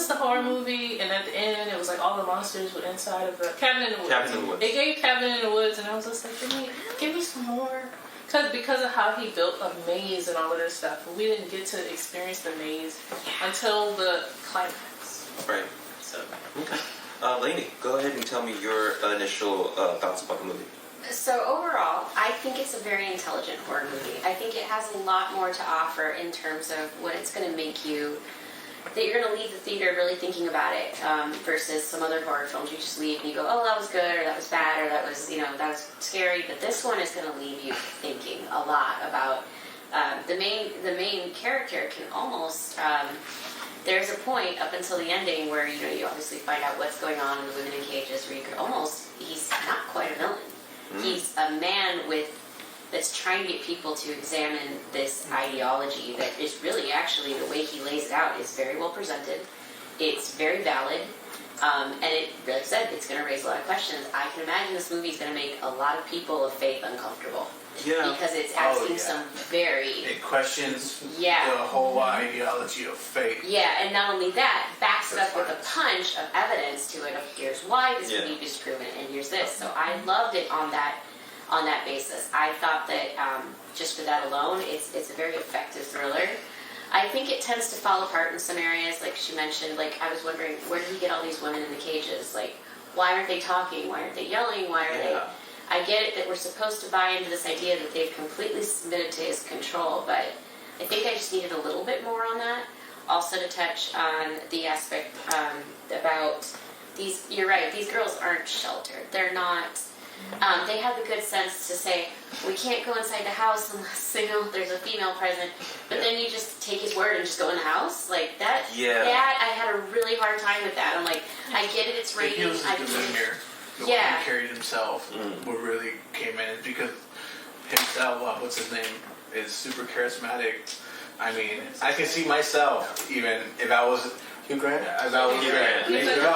was the horror movie, and at the end, it was like all the monsters were inside of the cabin in the woods. Cabin in the Woods. It gave Cabin in the Woods, and I was just like, give me some more. Because of how he built a maze and all of this stuff. We didn't get to experience the maze until the climax. Right. So. Okay. Lainey, go ahead and tell me your initial thoughts about the movie. So overall, I think it's a very intelligent horror movie. I think it has a lot more to offer in terms of what it's going to make you, that you're going to leave the theater really thinking about it, versus some other horror films you just leave and you go, oh, that was good, or that was bad, or that was, that was scary. But this one is going to leave you thinking a lot about the main character can almost. There's a point up until the ending where you obviously find out what's going on in the women in cages, where you could almost, he's not quite a villain. He's a man that's trying to get people to examine this ideology that is really, actually, the way he lays it out is very well presented. It's very valid, and it, like I said, it's going to raise a lot of questions. I can imagine this movie is going to make a lot of people of faith uncomfortable. Yeah. Because it's asking some very... It questions the whole ideology of faith. Yeah, and not only that, backs it up with a punch of evidence to it of here's why this can be disproven, and here's this. So I loved it on that basis. I thought that just for that alone, it's a very effective thriller. I think it tends to fall apart in some areas, like she mentioned. Like, I was wondering, where did he get all these women in the cages? Like, why aren't they talking? Why aren't they yelling? Why are they... I get it that we're supposed to buy into this idea that they've completely submitted to his control, but I think I just needed a little bit more on that. Also to touch on the aspect about these, you're right, these girls aren't sheltered. They're not, they have the good sense to say, we can't go inside the house unless, there's a female present, but then you just take his word and just go in the house? Like, that, I had a really hard time with that. I'm like, I get it, it's raining. He was I the get demeanor. The way he carried himself, what really came in, because himself, what's his name, is super charismatic. I mean, I can see myself, even if I was Hugh Grant. If I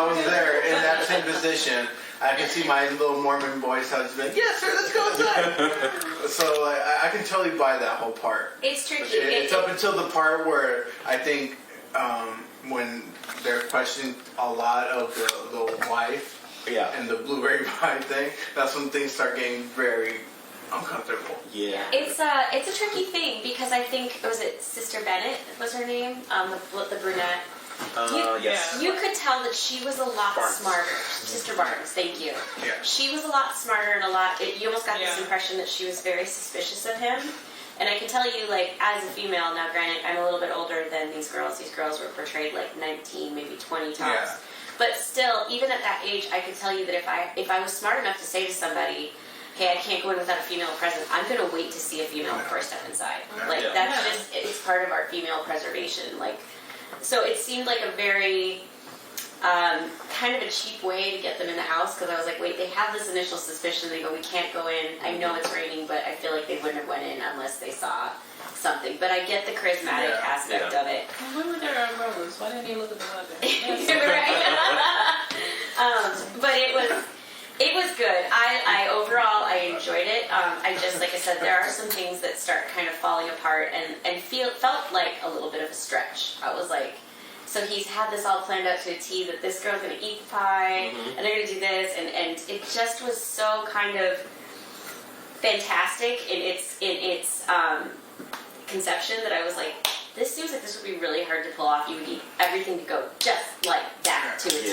was there in that same position, I can see my little Mormon voice. I was like, "Yes, sir, let's go inside." So I can totally buy that whole part. It's tricky. It's up until the part where I think when they're questioning a lot of the wife. Yeah. And the blueberry pie thing, that's when things start getting very uncomfortable. Yeah. It's a tricky thing, because I think, was it Sister Bennett was her name? The brunette. Yes. You could tell that she was a lot smarter. Sister Barnes, thank you. Yeah. She was a lot smarter and you almost got this impression that she was very suspicious of him. And I can tell you, like, as a female, now granted, I'm a little bit older than these girls. These girls were portrayed like 19, maybe 20 tops. Yeah. But still, even at that age, I could tell you that if I was smart enough to say to somebody, hey, I can't go in without a female present, I'm going to wait to see a female before I step inside. Like, that's just, it's part of our female preservation. Like, so it seemed like a very, kind of a cheap way to get them in the house, because I was like, wait, they have this initial suspicion. They go, we can't go in. I know it's raining, but I feel like they wouldn't have went in unless they saw something. But I get the charismatic aspect of it. Why were there umbrellas? Why didn't he look at the weather? But it was good. I overall I enjoyed it. I just, like I said, there are some things that start kind of falling apart and felt like a little bit of a stretch. I was like, so he's had this all planned out to a T, that this girl's going to eat the pie and they're going to do this, and it just was so kind of fantastic in its conception that I was like, this seems like this would be really hard to pull off. You would need everything to go just like that to a T.